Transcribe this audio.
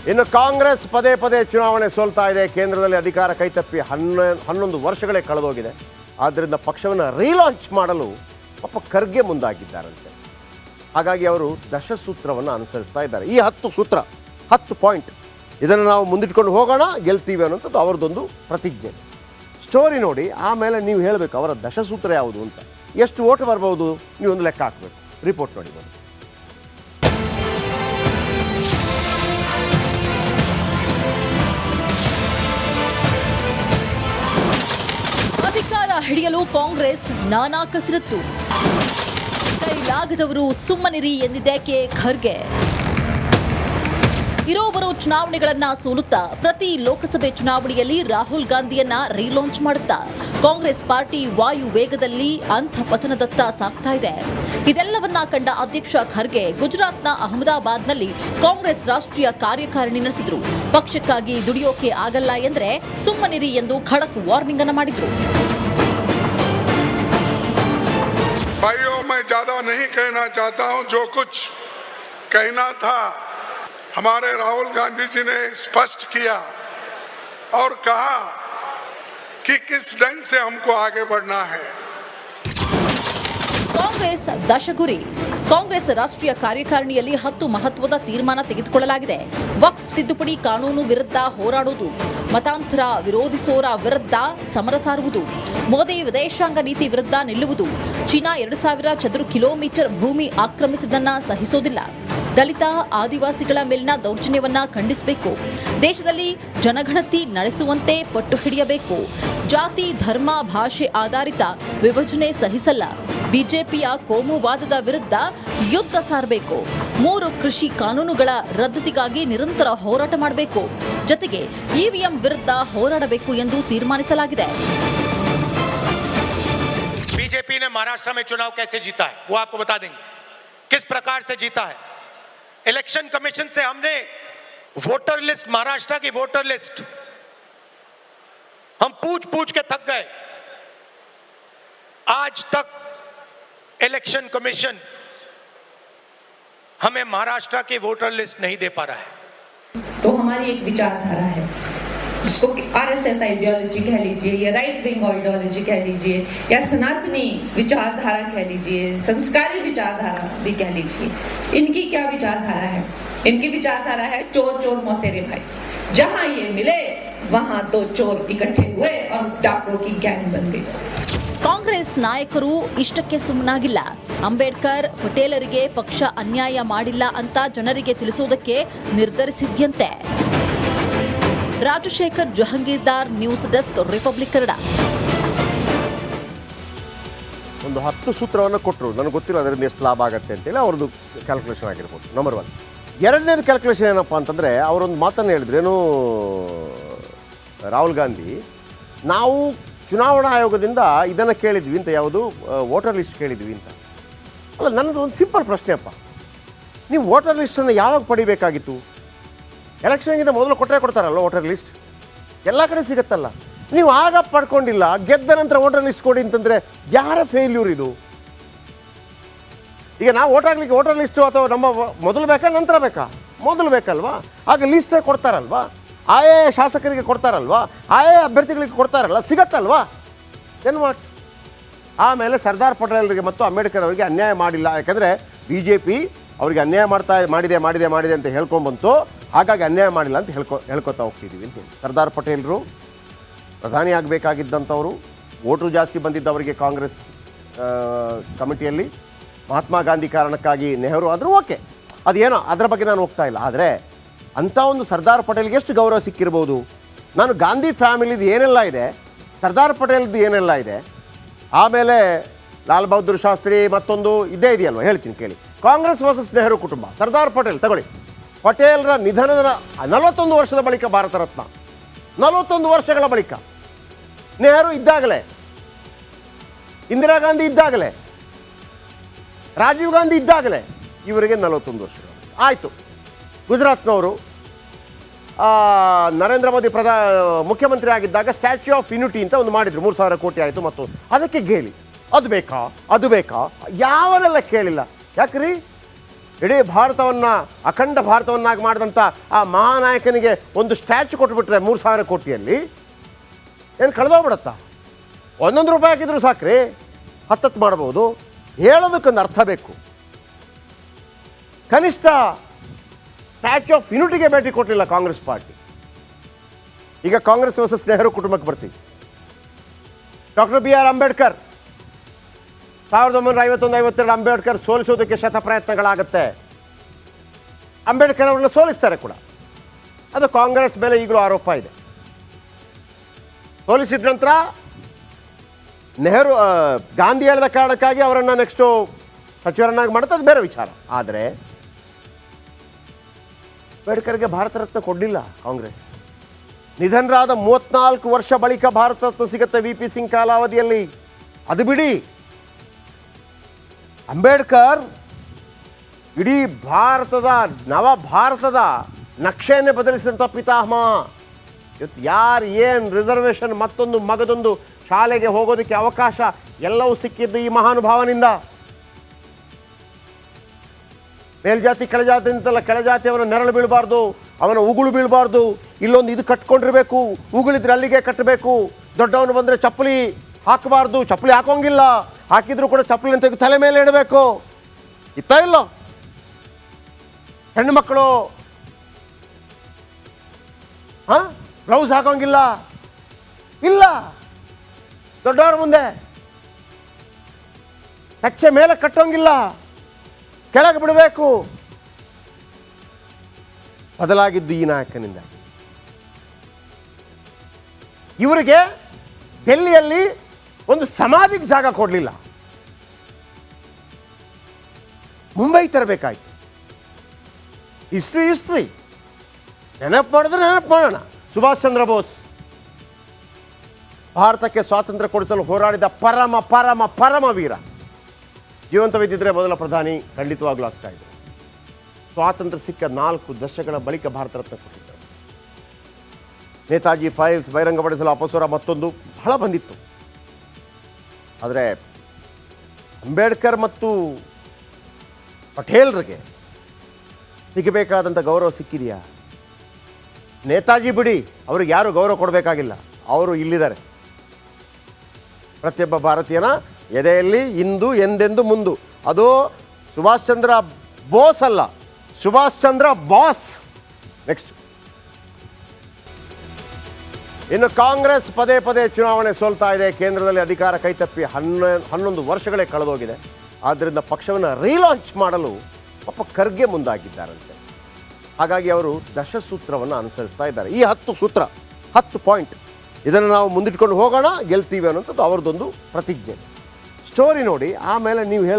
ಇನ್ನು ಕಾಂಗ್ರೆಸ್ ಪದೇ ಪದೇ ಚುನಾವಣೆ ಸೋಲ್ತಾ ಇದೆ. ಕೇಂದ್ರದಲ್ಲಿ ಅಧಿಕಾರ ಕೈತಪ್ಪಿ 11 ವರ್ಷಗಳೇ ಕಳೆದೋಗಿದೆ. ಆದ್ದರಿಂದ ಪಕ್ಷವನ್ನು ರೀಲಾಂಚ್ ಮಾಡಲು ಪಾಪ ಖರ್ಗೆ ಮುಂದಾಗಿದ್ದಾರಂತೆ. ಹಾಗಾಗಿ ಅವರು ದಶಸೂತ್ರವನ್ನು ಅನುಸರಿಸ್ತಾ ಇದ್ದಾರೆ. ಈ 10 ಸೂತ್ರ, 10 ಪಾಯಿಂಟ್, ಇದನ್ನು ನಾವು ಮುಂದಿಟ್ಕೊಂಡು ಹೋಗೋಣ, ಗೆಲ್ತೀವಿ ಅನ್ನೋಂಥದ್ದು ಅವರದೊಂದು ಪ್ರತಿಜ್ಞೆ. ಸ್ಟೋರಿ ನೋಡಿ, ಆಮೇಲೆ ನೀವು ಹೇಳಬೇಕು ಅವರ ದಶಸೂತ್ರ ಯಾವುದು ಅಂತ. ಎಷ್ಟು ಓಟ್ ಬರ್ಬೋದು ನೀವೊಂದು ಲೆಕ್ಕ ಹಾಕಬೇಕು. ರಿಪೋರ್ಟ್ ನೋಡಿ ಬನ್ನಿ. ಅಧಿಕಾರ ಹಿಡಿಯಲು ಕಾಂಗ್ರೆಸ್ ನಾನಾ ಕಸರತ್ತು. ಕೈಲಾಗದವರು ಸುಮ್ಮನಿರಿ ಎಂದಿದ್ದೇಕೆ ಖರ್ಗೆ? ಇರೋಬರೋ ಚುನಾವಣೆಗಳನ್ನ ಸೋಲುತ್ತಾ ಪ್ರತಿ ಲೋಕಸಭೆ ಚುನಾವಣೆಯಲ್ಲಿ ರಾಹುಲ್ ಗಾಂಧಿಯನ್ನ ರೀಲಾಂಚ್ ಮಾಡುತ್ತಾ ಕಾಂಗ್ರೆಸ್ ಪಾರ್ಟಿ ವಾಯು ವೇಗದಲ್ಲಿ ಅಂಥ ಪತನದತ್ತ ಸಾಗ್ತಾ ಇದೆ. ಇದೆಲ್ಲವನ್ನ ಕಂಡ ಅಧ್ಯಕ್ಷ ಖರ್ಗೆ ಗುಜರಾತ್ನ ಅಹಮದಾಬಾದ್ನಲ್ಲಿ ಕಾಂಗ್ರೆಸ್ ರಾಷ್ಟ್ರೀಯ ಕಾರ್ಯಕಾರಿಣಿ ನಡೆಸಿದ್ರು. ಪಕ್ಷಕ್ಕಾಗಿ ದುಡಿಯೋಕೆ ಆಗಲ್ಲ ಎಂದ್ರೆ ಸುಮ್ಮನಿರಿ ಎಂದು ಖಡಕ್ ವಾರ್ನಿಂಗ್ ಅನ್ನು ಮಾಡಿದ್ರು. भाइयों, मैं ज्यादा नहीं कहना चाहता हूं. जो कुछ कहना था हमारे राहुल गांधी जी ने स्पष्ट किया और कहा कि किस ढंग से हमको आगे बढ़ना है. ಕಾಂಗ್ರೆಸ್ ದಶಗುರಿ. ಕಾಂಗ್ರೆಸ್ ರಾಷ್ಟ್ರೀಯ ಕಾರ್ಯಕಾರಿಣಿಯಲ್ಲಿ 10 ಮಹತ್ವದ ತೀರ್ಮಾನ ತೆಗೆದುಕೊಳ್ಳಲಾಗಿದೆ. ವಕ್ಫ್ ತಿದ್ದುಪಡಿ ಕಾನೂನು ವಿರುದ್ಧ ಹೋರಾಡುವುದು, ಮತಾಂತರ ವಿರೋಧಿಸೋರ ವಿರುದ್ಧ ಸಮರ ಸಾರುವುದು, ಮೋದಿ ವಿದೇಶಾಂಗ ನೀತಿ ವಿರುದ್ಧ ನಿಲ್ಲುವುದು, ಚೀನಾ 2000 ಚದುರ ಕಿಲೋಮೀಟರ್ ಭೂಮಿ ಆಕ್ರಮಿಸಿದ್ದನ್ನ ಸಹಿಸೋದಿಲ್ಲ, ದಲಿತ ಆದಿವಾಸಿಗಳ ಮೇಲಿನ ದೌರ್ಜನ್ಯವನ್ನ ಖಂಡಿಸಬೇಕು, ದೇಶದಲ್ಲಿ ಜನಗಣತಿ ನಡೆಸುವಂತೆ ಪಟ್ಟು ಹಿಡಿಯಬೇಕು, ಜಾತಿ ಧರ್ಮ ಭಾಷೆ ಆಧಾರಿತ ವಿಭಜನೆ ಸಹಿಸಲ್ಲ, ಬಿಜೆಪಿಯ ಕೋಮುವಾದದ ವಿರುದ್ಧ ಯುದ್ಧ ಸಾರಬೇಕು, 3 ಕೃಷಿ ಕಾನೂನುಗಳ ರದ್ದತಿಗಾಗಿ ನಿರಂತರ ಹೋರಾಟ ಮಾಡಬೇಕು, ಜೊತೆಗೆ ಇವಿಎಂ ವಿರುದ್ಧ ಹೋರಾಡಬೇಕು ಎಂದು ತೀರ್ಮಾನಿಸಲಾಗಿದೆ. बीजेपी ने महाराष्ट्र में चुनाव कैसे जीता है वो आपको बता देंगे, किस प्रकार से जीता है. इलेक्शन कमीशन से हमने वोटर लिस्ट, महाराष्ट्र की वोटर लिस्ट हम पूछ पूछ के थक गए. आज तक इलेक्शन कमीशन हमें महाराष्ट्र की वोटर लिस्ट नहीं दे पा रहा है. तो हमारी एक विचारधारा है, जिसको आरएसएस आइडियोलॉजी कह लीजिए या राइट विंग आइडियोलॉजी कह लीजिए या सनातनी विचारधारा कह लीजिए, संस्कारी विचारधारा भी कह लीजिए. इनकी क्या विचारधारा है? इनकी विचारधारा है चोर चोर मौसेरे भाई. जहां ये मिले वहां 2 चोर इकट्ठे हुए और डाकुओं की गैंग बन गई. ಕಾಂಗ್ರೆಸ್ ನಾಯಕರು ಇಷ್ಟಕ್ಕೆ ಸುಮ್ಮನಾಗಿಲ್ಲ. ಅಂಬೇಡ್ಕರ್ ಪಟೇಲರಿಗೆ ಪಕ್ಷ ಅನ್ಯಾಯ ಮಾಡಿಲ್ಲ ಅಂತ ಜನರಿಗೆ ತಿಳಿಸೋದಕ್ಕೆ ನಿರ್ಧರಿಸಿದ್ಯಂತೆ. Rajashekar Jahangirdar, news desk, Republic Kannada. ಒಂದು 10 ಸೂತ್ರವನ್ನು ಕೊಟ್ಟರು. ನನಗೆ ಗೊತ್ತಿಲ್ಲ ಅದರಿಂದ ಎಷ್ಟು ಲಾಭ ಆಗುತ್ತೆ ಅಂತೇಳಿ ಅವ್ರದ್ದು ಕ್ಯಾಲ್ಕುಲೇಷನ್ ಆಗಿರ್ಬೋದು. ನಂಬರ್ 1. ಎರಡನೇದು ಕ್ಯಾಲ್ಕುಲೇಷನ್ ಏನಪ್ಪ ಅಂತಂದರೆ ಅವರೊಂದು ಮಾತನ್ನು ಹೇಳಿದ್ರು. ಏನು, ರಾಹುಲ್ ಗಾಂಧಿ, ನಾವು ಚುನಾವಣಾ ಆಯೋಗದಿಂದ ಇದನ್ನು ಕೇಳಿದ್ವಿ ಅಂತ, ಯಾವುದು ವೋಟರ್ ಲಿಸ್ಟ್ ಕೇಳಿದ್ವಿ ಅಂತ. ಅಲ್ಲ, ನನ್ನದು ಒಂದು ಸಿಂಪಲ್ ಪ್ರಶ್ನೆಯಪ್ಪ, ನೀವು ವೋಟರ್ ಲಿಸ್ಟನ್ನು ಯಾವಾಗ ಪಡಿಬೇಕಾಗಿತ್ತು? ಎಲೆಕ್ಷನ್ಗಿಂತ ಮೊದಲು ಕೊಡ್ತಾರಲ್ಲ ವೋಟರ್ ಲಿಸ್ಟ್, ಎಲ್ಲ ಕಡೆ ಸಿಗುತ್ತಲ್ಲ. ನೀವು ಆಗ ಪಡ್ಕೊಂಡಿಲ್ಲ, ಗೆದ್ದ ನಂತರ ವೋಟರ್ ಲಿಸ್ಟ್ ಕೊಡಿ ಅಂತಂದರೆ ಯಾರ ಫೇಲ್ಯೂರ್ ಇದು? ಈಗ ನಾವು ವೋಟ್ ಆಗಲಿಕ್ಕೆ ವೋಟರ್ ಲಿಸ್ಟು ಅಥವಾ ನಮ್ಮ ಮೊದಲು ಬೇಕಾ ನಂತರ ಬೇಕಾ? ಮೊದಲು ಬೇಕಲ್ವಾ? ಆಗ ಲಿಸ್ಟೇ ಕೊಡ್ತಾರಲ್ವಾ, ಆಯಾ ಶಾಸಕರಿಗೆ ಕೊಡ್ತಾರಲ್ವಾ, ಆಯಾ ಅಭ್ಯರ್ಥಿಗಳಿಗೆ ಕೊಡ್ತಾರಲ್ಲ, ಸಿಗತ್ತಲ್ವಾ? Then what? ಆಮೇಲೆ ಸರ್ದಾರ್ ಪಟೇಲರಿಗೆ ಮತ್ತು ಅಂಬೇಡ್ಕರ್ ಅವರಿಗೆ ಅನ್ಯಾಯ ಮಾಡಿಲ್ಲ, ಯಾಕೆಂದರೆ BJP ಅವರಿಗೆ ಅನ್ಯಾಯ ಮಾಡಿದೆ ಅಂತ ಹೇಳ್ಕೊಂಬಂತು, ಹಾಗಾಗಿ ಅನ್ಯಾಯ ಮಾಡಿಲ್ಲ ಅಂತ ಹೇಳ್ಕೊತಾ ಹೋಗ್ತಿದ್ದೀವಿ ಅಂತ ಹೇಳಿ. ಸರ್ದಾರ್ ಪಟೇಲರು ಪ್ರಧಾನಿ ಆಗಬೇಕಾಗಿದ್ದಂಥವರು, ವೋಟ್ರು ಜಾಸ್ತಿ ಬಂದಿದ್ದವರಿಗೆ ಕಾಂಗ್ರೆಸ್ ಕಮಿಟಿಯಲ್ಲಿ, ಮಹಾತ್ಮ ಗಾಂಧಿ ಕಾರಣಕ್ಕಾಗಿ ನೆಹರು ಆದರೂ ಓಕೆ, ಅದೇನೋ ಅದರ ಬಗ್ಗೆ ನಾನು ಹೋಗ್ತಾ ಇಲ್ಲ. ಆದರೆ ಅಂಥ ಒಂದು ಸರ್ದಾರ್ ಪಟೇಲ್ಗೆ ಎಷ್ಟು ಗೌರವ ಸಿಕ್ಕಿರ್ಬೋದು? ನಾನು ಗಾಂಧಿ ಫ್ಯಾಮಿಲಿದು ಏನೆಲ್ಲ ಇದೆ, ಸರ್ದಾರ್ ಪಟೇಲ್ದು ಏನೆಲ್ಲ ಇದೆ, ಆಮೇಲೆ ಲಾಲ್ ಬಹದ್ದೂರ್ ಶಾಸ್ತ್ರಿ ಮತ್ತೊಂದು ಇದ್ದೇ ಇದೆಯಲ್ವ, ಹೇಳ್ತೀನಿ ಕೇಳಿ. ಕಾಂಗ್ರೆಸ್ ವರ್ಸಸ್ ನೆಹರು ಕುಟುಂಬ, ಸರ್ದಾರ್ ಪಟೇಲ್ ತಗೊಳ್ಳಿ. ಪಟೇಲ್ರ ನಿಧನದ 41 ವರ್ಷದ ಬಳಿಕ ಭಾರತ ರತ್ನ, 41 ವರ್ಷಗಳ ಬಳಿಕ. ನೆಹರು ಇದ್ದಾಗಲೇ, ಇಂದಿರಾ ಗಾಂಧಿ ಇದ್ದಾಗಲೇ, ರಾಜೀವ್ ಗಾಂಧಿ ಇದ್ದಾಗಲೇ, ಇವರಿಗೆ 41 ವರ್ಷಗಳು ಆಯಿತು. ಗುಜರಾತ್ನವರು ನರೇಂದ್ರ ಮೋದಿ ಮುಖ್ಯಮಂತ್ರಿ ಆಗಿದ್ದಾಗ ಸ್ಟ್ಯಾಚ್ಯೂ ಆಫ್ ಯೂನಿಟಿ ಅಂತ ಒಂದು ಮಾಡಿದ್ರು, 3000 ಕೋಟಿ ಆಯಿತು. ಮತ್ತು ಅದಕ್ಕೆ ಗೇಲಿ, ಅದು ಬೇಕಾ, ಯಾವನೆಲ್ಲ ಕೇಳಿಲ್ಲ. ಯಾಕ್ರಿ? ಇಡೀ ಭಾರತವನ್ನು ಅಖಂಡ ಭಾರತವನ್ನಾಗಿ ಮಾಡಿದಂಥ ಆ ಮಹಾನಾಯಕನಿಗೆ ಒಂದು ಸ್ಟ್ಯಾಚು ಕೊಟ್ಬಿಟ್ರೆ 3,000 ಕೋಟಿಯಲ್ಲಿ ಏನು ಕಳೆದೋಗ್ಬಿಡತ್ತಾ? 1 ರೂಪಾಯಿ ಹಾಕಿದ್ರು ಸಾಕ್ರಿ, 10 ಮಾಡ್ಬೋದು. ಹೇಳೋದಕ್ಕೊಂದು ಅರ್ಥ ಬೇಕು. ಕನಿಷ್ಠ ಸ್ಟ್ಯಾಚ್ಯೂ ಆಫ್ ಯೂನಿಟಿಗೆ ಭೇಟಿ ಕೊಟ್ಟಿಲ್ಲ ಕಾಂಗ್ರೆಸ್ ಪಾರ್ಟಿ. ಈಗ ಕಾಂಗ್ರೆಸ್ ವರ್ಸಸ್ ನೆಹರು ಕುಟುಂಬಕ್ಕೆ ಬರ್ತೀವಿ. Doctor B R Ambedkar 1951-52 Ambedkar ಸೋಲಿಸೋದಕ್ಕೆ ಶತಪ್ರಯತ್ನಗಳಾಗುತ್ತೆ. ಅಂಬೇಡ್ಕರ್ ಅವರನ್ನು ಸೋಲಿಸ್ತಾರೆ ಕೂಡ. ಅದು ಕಾಂಗ್ರೆಸ್ ಮೇಲೆ ಈಗಲೂ ಆರೋಪ ಇದೆ. ಸೋಲಿಸಿದ ನಂತರ ಗಾಂಧಿ ಹೇಳಿದ ಕಾರಣಕ್ಕಾಗಿ ಅವರನ್ನು ನೆಕ್ಸ್ಟು ಸಚಿವರನ್ನಾಗಿ ಮಾಡುತ್ತೆ, ಅದು ಬೇರೆ ವಿಚಾರ. ಆದರೆ ಅಂಬೇಡ್ಕರ್ಗೆ ಭಾರತ ರತ್ನ ಕೊಡಲಿಲ್ಲ ಕಾಂಗ್ರೆಸ್. ನಿಧನರಾದ 34 ವರ್ಷ ಬಳಿಕ ಭಾರತ ರತ್ನ ಸಿಗುತ್ತೆ ವಿ ಪಿ ಸಿಂಗ್ ಕಾಲಾವಧಿಯಲ್ಲಿ. ಅದು ಬಿಡಿ, ಅಂಬೇಡ್ಕರ್ ಇಡೀ ನವ ಭಾರತದ ನಕ್ಷೆಯನ್ನೇ ಬದಲಿಸಿದಂಥ ಪಿತಾಮಹ. ಇವತ್ತು ಯಾರು ಏನು ರಿಸರ್ವೇಷನ್ ಮತ್ತೊಂದು ಮಗದೊಂದು ಶಾಲೆಗೆ ಹೋಗೋದಕ್ಕೆ ಅವಕಾಶ ಎಲ್ಲವೂ ಸಿಕ್ಕಿದ್ದು ಈ ಮಹಾನುಭಾವನಿಂದ. ಮೇಲ್ಜಾತಿ ಕೆಳಜಾತಿ ಅಂತಲ್ಲ, ಕೆಳಜಾತಿಯವನ ನೆರಳು ಬೀಳಬಾರ್ದು, ಅವನ ಉಗುಳು ಬೀಳಬಾರ್ದು. ಇಲ್ಲೊಂದು ಇದು ಕಟ್ಕೊಂಡಿರಬೇಕು, ಉಗುಳಿದ್ರೆ ಅಲ್ಲಿಗೆ ಕಟ್ಟಬೇಕು. ದೊಡ್ಡವನು ಬಂದರೆ ಚಪ್ಪಲಿ ಹಾಕಬಾರ್ದು, ಚಪ್ಪಲಿ ಹಾಕೋಂಗಿಲ್ಲ, ಹಾಕಿದ್ರು ಕೂಡ ಚಪ್ಪಲಿನ ತೆಗೆದು ತಲೆ ಮೇಲೆ ಇಡಬೇಕು. ಇತ್ತ ಇಲ್ಲ ಹೆಣ್ಣು ಮಕ್ಕಳು ಬ್ಲೌಸ್ ಹಾಕೋಂಗಿಲ್ಲ, ಇಲ್ಲ. ದೊಡ್ಡವ್ರ ಮುಂದೆ ಕಚ್ಚೆ ಮೇಲೆ ಕಟ್ಟೋಂಗಿಲ್ಲ, ಕೆಳಗೆ ಬಿಡಬೇಕು. ಬದಲಾಗಿದ್ದು ಈ ನಾಯಕನಿಂದಾಗಿ. ಇವರಿಗೆ ಡೆಲ್ಲಿಯಲ್ಲಿ ಒಂದು ಸಮಾಧಿಗೆ ಜಾಗ ಕೊಡಲಿಲ್ಲ, ಮುಂಬೈ ತರಬೇಕಾಯ್ತು. ಹಿಸ್ಟ್ರಿ ನೆನಪು ಮಾಡಿದ್ರೆ ನೆನಪು ಮಾಡೋಣ. ಸುಭಾಷ್ ಚಂದ್ರ ಬೋಸ್ ಭಾರತಕ್ಕೆ ಸ್ವಾತಂತ್ರ್ಯ ಕೊಡಿಸಲು ಹೋರಾಡಿದ ಪರಮ ಪರಮ ಪರಮ ವೀರ. ಜೀವಂತವಿದ್ದಿದ್ರೆ ಮೊದಲ ಪ್ರಧಾನಿ ಖಂಡಿತವಾಗ್ಲೂ ಆಗ್ತಾ ಇದ್ರು. ಸ್ವಾತಂತ್ರ್ಯ ಸಿಕ್ಕ 4 ದಶಕಗಳ ಬಳಿಕ ಭಾರತ ರತ್ನ ಕೊಟ್ಟಿದ್ದರು. ನೇತಾಜಿ ಫೈಲ್ಸ್ ಬಹಿರಂಗಪಡಿಸಲು ಅಪಸ್ವರ ಮತ್ತೊಂದು ಬಹಳ ಬಂದಿತ್ತು. ಆದರೆ ಅಂಬೇಡ್ಕರ್ ಮತ್ತು ಪಟೇಲ್ರಿಗೆ ಸಿಗಬೇಕಾದಂಥ ಗೌರವ ಸಿಕ್ಕಿದೆಯಾ? ನೇತಾಜಿ ಬಿಡಿ, ಅವ್ರಿಗೆ ಯಾರು ಗೌರವ ಕೊಡಬೇಕಾಗಿಲ್ಲ, ಅವರು ಇಲ್ಲಿದ್ದಾರೆ. ಪ್ರತಿಯೊಬ್ಬ ಭಾರತೀಯನ ಎದೆಯಲ್ಲಿ ಇಂದು ಎಂದೆಂದು ಮುಂದು. ಅದು ಸುಭಾಷ್ ಚಂದ್ರ ಬೋಸ್ ಅಲ್ಲ, ಸುಭಾಷ್ ಚಂದ್ರ ಬಾಸ್. ನೆಕ್ಸ್ಟ್, ಇನ್ನು ಕಾಂಗ್ರೆಸ್ ಪದೇ ಪದೇ ಚುನಾವಣೆ ಸೋಲ್ತಾ ಇದೆ. ಕೇಂದ್ರದಲ್ಲಿ ಅಧಿಕಾರ ಕೈತಪ್ಪಿ 11 ವರ್ಷಗಳೇ ಕಳೆದೋಗಿದೆ. ಆದ್ದರಿಂದ ಪಕ್ಷವನ್ನು ರೀಲಾಂಚ್ ಮಾಡಲು ಪಾಪ ಖರ್ಗೆ ಮುಂದಾಗಿದ್ದಾರಂತೆ. ಹಾಗಾಗಿ ಅವರು ದಶಸೂತ್ರವನ್ನು ಅನುಸರಿಸ್ತಾ ಇದ್ದಾರೆ. ಈ 10 ಸೂತ್ರ, 10 ಪಾಯಿಂಟ್, ಇದನ್ನು ನಾವು ಮುಂದಿಟ್ಕೊಂಡು ಹೋಗೋಣ, ಗೆಲ್ತೀವಿ ಅನ್ನೋಂಥದ್ದು ಅವರದೊಂದು ಪ್ರತಿಜ್ಞೆ. ಸ್ಟೋರಿ ನೋಡಿ, ಆಮೇಲೆ ನೀವು